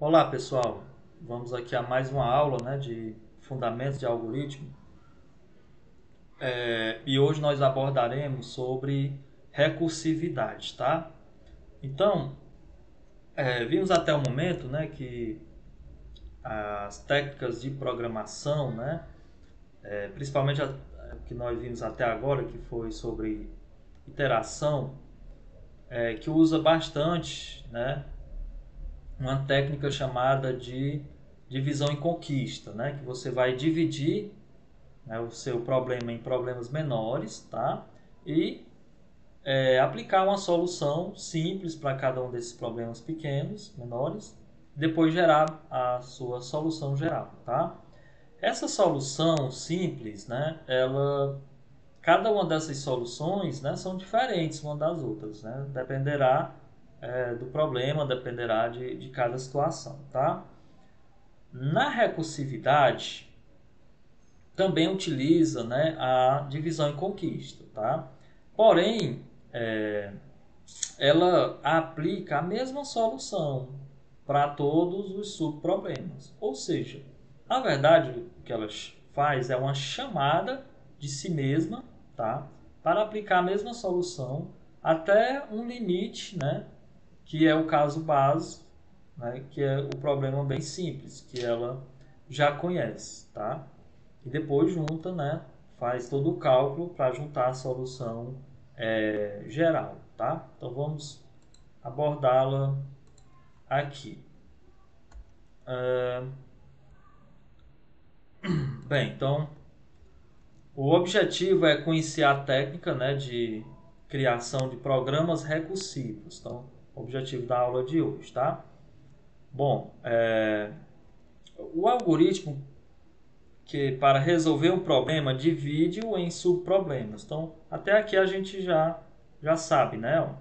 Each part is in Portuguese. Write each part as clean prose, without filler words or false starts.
Olá pessoal, vamos aqui a mais uma aula, né, de fundamentos de algoritmo. E hoje nós abordaremos sobre recursividade, tá? Então, vimos até o momento, né, que as técnicas de programação, né, principalmente a que nós vimos até agora, que foi sobre iteração, que usa bastante, né, uma técnica chamada de divisão em conquista, né, que você vai dividir, né, o seu problema em problemas menores, tá? E aplicar uma solução simples para cada um desses problemas pequenos, menores, depois gerar a sua solução geral, tá? Essa solução simples, né, cada uma dessas soluções, né, são diferentes uma das outras, né? Dependerá do problema, dependerá de cada situação, tá? Na recursividade, também utiliza, né, a divisão em conquista, tá? Porém, ela aplica a mesma solução para todos os subproblemas. Ou seja, na verdade, o que ela faz é uma chamada de si mesma, tá? Para aplicar a mesma solução até um limite, né? Que é o caso base, né? Que é o problema bem simples, que ela já conhece, tá? E depois junta, né? Faz todo o cálculo para juntar a solução geral, tá? Então vamos abordá-la aqui. Bem, então o objetivo é conhecer a técnica, né, de criação de programas recursivos. Então, o objetivo da aula de hoje, tá? Bom, o algoritmo que para resolver um problema divide-o em subproblemas. Então, até aqui a gente já sabe, né?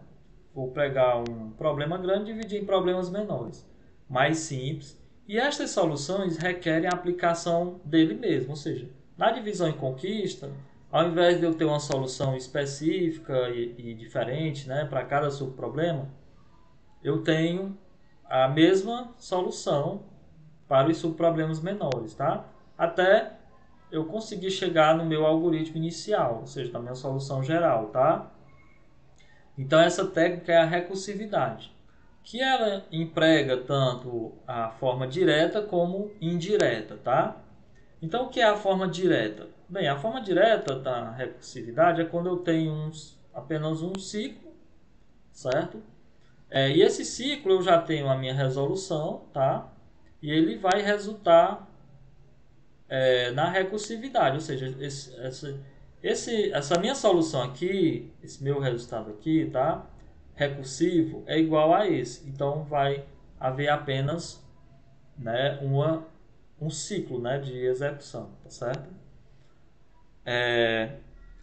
Vou pegar um problema grande e dividir em problemas menores, mais simples. E estas soluções requerem a aplicação dele mesmo, ou seja, na divisão em conquista, ao invés de eu ter uma solução específica e diferente, né, para cada subproblema, eu tenho a mesma solução para os subproblemas menores, tá? Até eu conseguir chegar no meu algoritmo inicial, ou seja, na minha solução geral, tá? Então essa técnica é a recursividade, que ela emprega tanto a forma direta como indireta, tá? Então o que é a forma direta? Bem, a forma direta da recursividade é quando eu tenho apenas um ciclo, certo? E esse ciclo eu já tenho a minha resolução, tá? E ele vai resultar na recursividade, ou seja, essa minha solução aqui, esse meu resultado aqui, tá? Recursivo é igual a esse. Então vai haver apenas, né, um ciclo, né, de execução, tá certo?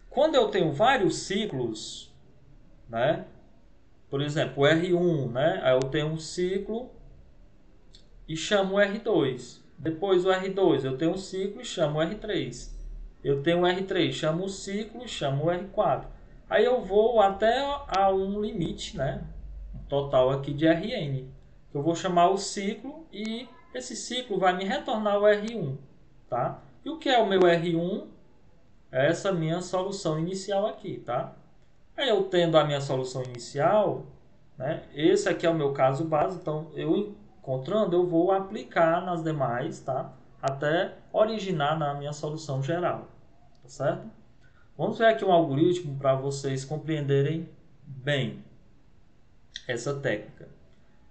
Quando eu tenho vários ciclos, né, por exemplo, o R1, né, aí eu tenho um ciclo e chamo o R2. Depois o R2 eu tenho um ciclo e chamo o R3. Eu tenho o R3, chamo o ciclo e chamo o R4. Aí eu vou até a um limite, né? Um total aqui de Rn. Eu vou chamar o ciclo e esse ciclo vai me retornar o R1. Tá? E o que é o meu R1? É essa minha solução inicial aqui. Tá? Aí eu tendo a minha solução inicial, né? Esse aqui é o meu caso base, então eu encontrando, eu vou aplicar nas demais, tá? Até originar na minha solução geral, tá certo? Vamos ver aqui um algoritmo para vocês compreenderem bem essa técnica.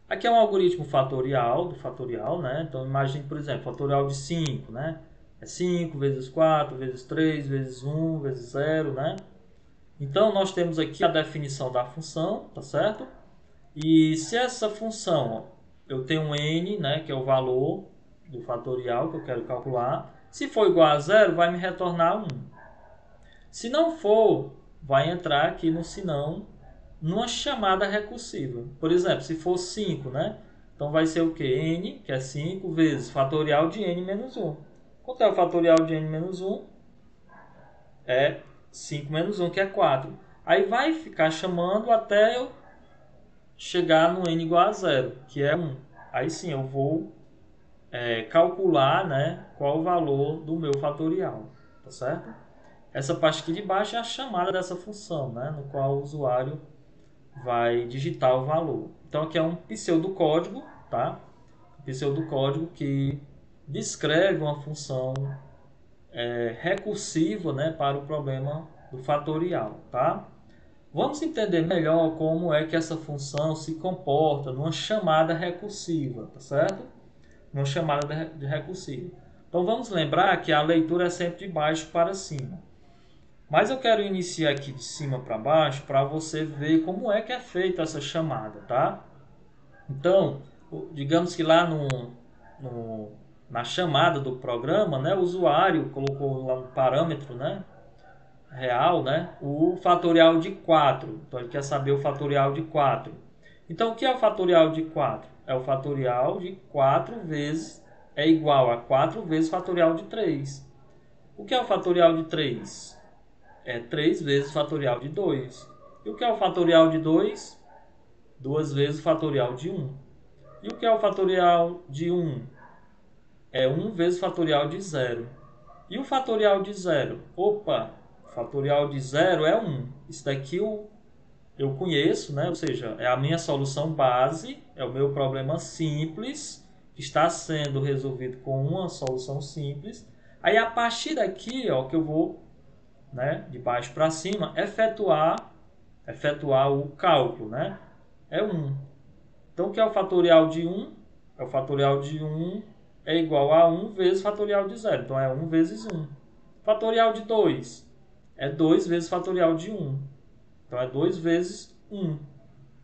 Aqui é um algoritmo fatorial, do fatorial, né? Então imagine, por exemplo, fatorial de 5, né? É 5 vezes 4 vezes 3 vezes 1 vezes 0, né? Então nós temos aqui a definição da função, tá certo? E se essa função, eu tenho um n, né, que é o valor do fatorial que eu quero calcular, se for igual a zero, vai me retornar 1. Se não for, vai entrar aqui no senão, numa chamada recursiva. Por exemplo, se for 5, né? Então vai ser o que? N, que é 5, vezes fatorial de n menos 1. Quanto é o fatorial de n menos 1? É 5 menos 1, que é 4. Aí vai ficar chamando até eu chegar no n igual a zero, que é 1. aí sim eu vou calcular, né, qual o valor do meu fatorial, tá certo? Essa parte aqui de baixo é a chamada dessa função, né, no qual o usuário vai digitar o valor. Então aqui é um pseudocódigo, tá? Um pseudocódigo que descreve uma função recursiva, né, para o problema do fatorial, tá? Vamos entender melhor como é que essa função se comporta numa chamada recursiva, tá certo? Numa chamada de recursiva. Então vamos lembrar que a leitura é sempre de baixo para cima. Mas eu quero iniciar aqui de cima para baixo para você ver como é que é feita essa chamada, tá? Então, digamos que lá na chamada do programa, né, o usuário colocou lá um parâmetro, né, real, né, o fatorial de 4. Então ele quer saber o fatorial de 4. Então o que é o fatorial de 4? É o fatorial de 4 vezes, é igual a 4 vezes o fatorial de 3. O que é o fatorial de 3? É 3 vezes o fatorial de 2. E o que é o fatorial de 2? 2 vezes o fatorial de 1. E o que é o fatorial de 1? É 1 vezes o fatorial de 0. E o fatorial de 0? Opa, o fatorial de 0 é 1. Isso daqui eu conheço, né? Ou seja, é a minha solução base, é o meu problema simples, que está sendo resolvido com uma solução simples. Aí a partir daqui, ó, que eu vou, né, de baixo para cima, efetuar o cálculo, né? É 1. Então o que é o fatorial de 1? O fatorial de 1 é igual a 1 vezes o fatorial de 0. Então é 1 vezes 1. Fatorial de 2 é 2 vezes o fatorial de 1. Então é 2 vezes 1.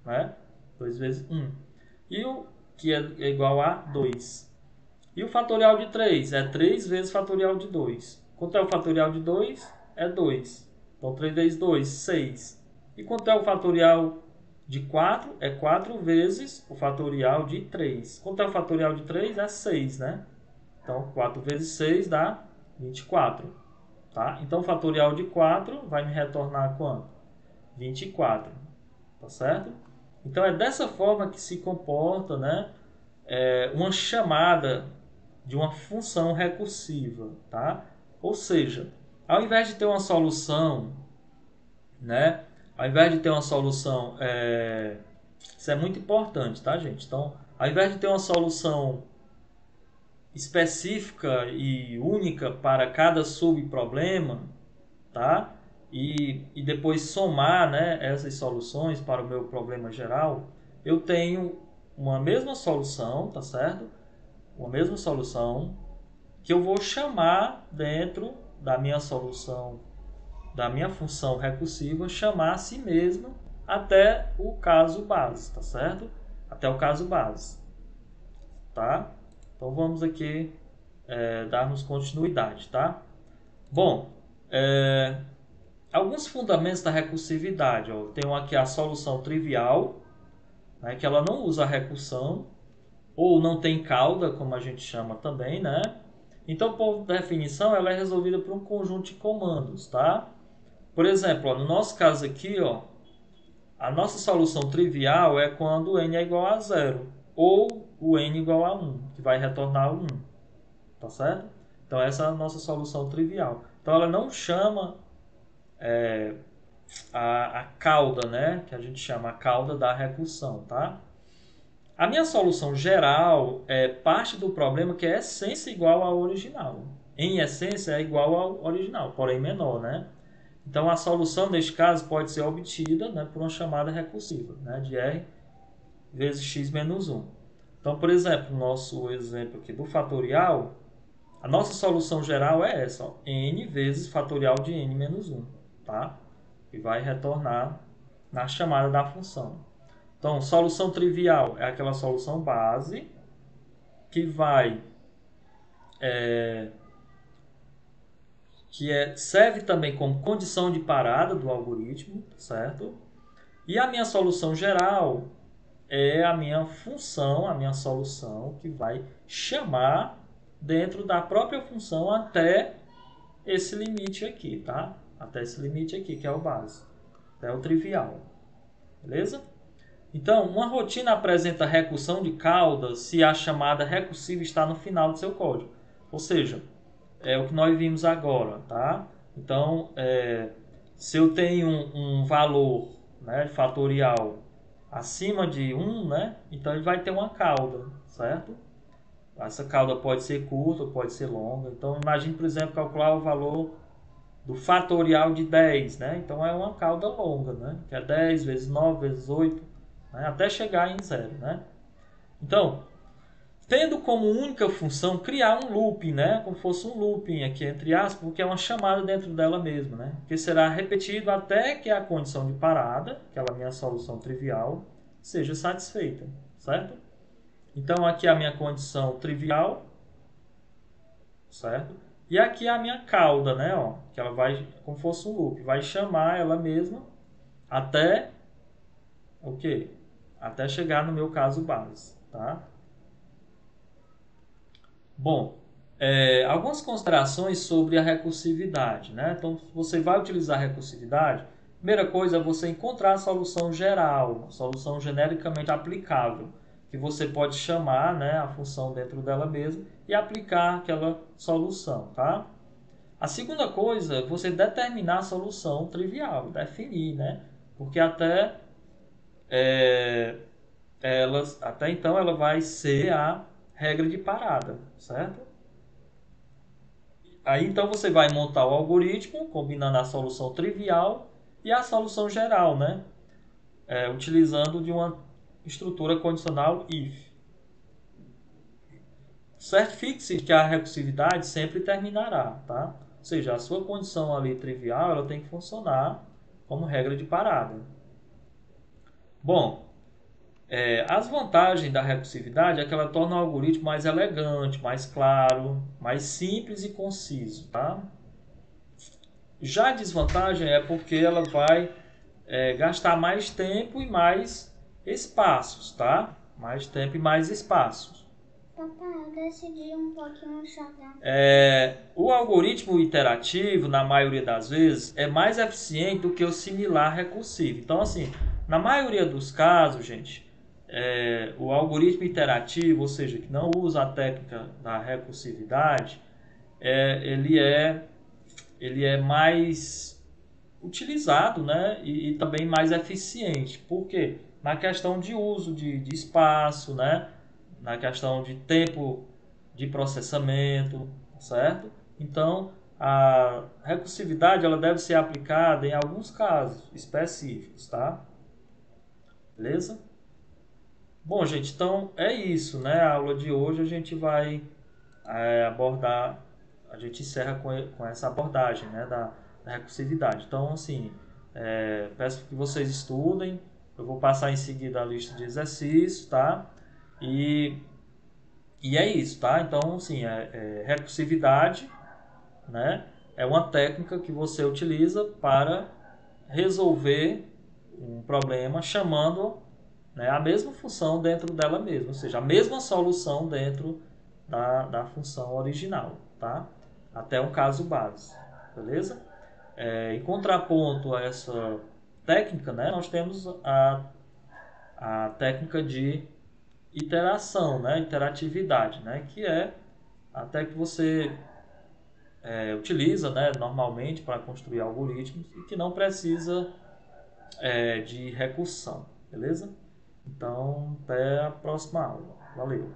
Né? 2 vezes 1. E o que é igual a 2. E o fatorial de 3 é 3 vezes o fatorial de 2. Quanto é o fatorial de 2? É 2. Então 3 vezes 2, 6. E quanto é o fatorial de 4? É 4 vezes o fatorial de 3. Quanto é o fatorial de 3? É 6, né? Então 4 vezes 6 dá 24. Tá? Então o fatorial de 4 vai me retornar quanto? 24. Tá certo? Então é dessa forma que se comporta, né, uma chamada de uma função recursiva, tá? Ou seja, ao invés de ter uma solução, né, ao invés de ter uma solução, isso é muito importante, tá, gente? Então, ao invés de ter uma solução específica e única para cada subproblema, tá? E depois somar, né, essas soluções para o meu problema geral, eu tenho uma mesma solução, tá certo? Uma mesma solução que eu vou chamar dentro da minha solução, da minha função recursiva, chamar a si mesmo até o caso base, tá certo? Até o caso base, tá? Então vamos aqui darmos continuidade, tá? Bom, alguns fundamentos da recursividade. Ó. Tenho aqui a solução trivial, né, que ela não usa recursão, ou não tem cauda, como a gente chama também, né? Então, por definição, ela é resolvida por um conjunto de comandos, tá? Por exemplo, ó, no nosso caso aqui, ó, a nossa solução trivial é quando o n é igual a 0, ou o n igual a 1, que vai retornar o 1, tá certo? Então, essa é a nossa solução trivial. Então, ela não chama a cauda, né? Que a gente chama a cauda da recursão, tá? A minha solução geral é parte do problema que é essência igual ao original. Em essência é igual ao original, porém menor, né? Então a solução neste caso pode ser obtida, né, por uma chamada recursiva, né, de r vezes x menos 1. Então, por exemplo, no nosso exemplo aqui do fatorial, a nossa solução geral é essa, ó, n vezes fatorial de n menos 1, tá? E vai retornar na chamada da função. Então, solução trivial é aquela solução base que vai serve também como condição de parada do algoritmo, certo? E a minha solução geral é a minha função, a minha solução que vai chamar dentro da própria função até esse limite aqui, tá? Até esse limite aqui, que é o base, até o trivial, beleza? Então, uma rotina apresenta recursão de cauda se a chamada recursiva está no final do seu código. Ou seja, é o que nós vimos agora, tá? Então, se eu tenho um valor, né, fatorial acima de 1, né, então ele vai ter uma cauda, certo? Essa cauda pode ser curta, pode ser longa. Então, imagine, por exemplo, calcular o valor do fatorial de 10, né? Então, é uma cauda longa, né? Que é 10 vezes 9 vezes 8, né? Até chegar em zero, né? Então, tendo como única função criar um looping, né? Como fosse um looping aqui, entre aspas, porque é uma chamada dentro dela mesma, né? Que será repetido até que a condição de parada, aquela minha solução trivial, seja satisfeita, certo? Então, aqui é a minha condição trivial, certo? E aqui é a minha cauda, né? Ó, que ela vai, como fosse um loop, vai chamar ela mesma até o quê? Até chegar no meu caso base, tá? Bom, algumas considerações sobre a recursividade, né? Então, você vai utilizar a recursividade. Primeira coisa é você encontrar a solução geral, a solução genericamente aplicável, que você pode chamar, né, a função dentro dela mesma e aplicar aquela solução, tá? A segunda coisa é você determinar a solução trivial, definir, né? Porque até então ela vai ser a regra de parada, certo? Aí então você vai montar o algoritmo combinando a solução trivial e a solução geral, né? Utilizando de uma estrutura condicional if. Certifique-se que a recursividade sempre terminará, tá? Ou seja, a sua condição ali trivial ela tem que funcionar como regra de parada. Bom, as vantagens da recursividade é que ela torna o algoritmo mais elegante, mais claro, mais simples e conciso, tá? Já a desvantagem é porque ela vai gastar mais tempo e mais espaços, tá? Mais tempo e mais espaços. Papai, eu decidi um pouquinho jogar. O algoritmo iterativo, na maioria das vezes, é mais eficiente do que o similar recursivo. Então, assim, na maioria dos casos, gente, o algoritmo iterativo, ou seja, que não usa a técnica da recursividade, ele é mais utilizado, né? E também mais eficiente. Por quê? Na questão de uso de espaço, né? Na questão de tempo de processamento, certo? Então, a recursividade ela deve ser aplicada em alguns casos específicos, tá? Beleza? Bom, gente, então é isso, né? A aula de hoje a gente vai abordar, a gente encerra com essa abordagem, né, da recursividade. Então, assim, peço que vocês estudem, eu vou passar em seguida a lista de exercícios, tá? E, e é isso, tá? Então, assim, recursividade, né, é uma técnica que você utiliza para resolver um problema chamando, né, a mesma função dentro dela mesma, ou seja, a mesma solução dentro da função original, tá? Até um caso base, beleza? Em contraponto a essa técnica, né, nós temos a técnica de iteração, né, iteratividade, né, que é até que você utiliza, né, normalmente para construir algoritmos e que não precisa de recursão, beleza? Então, até a próxima aula. Valeu!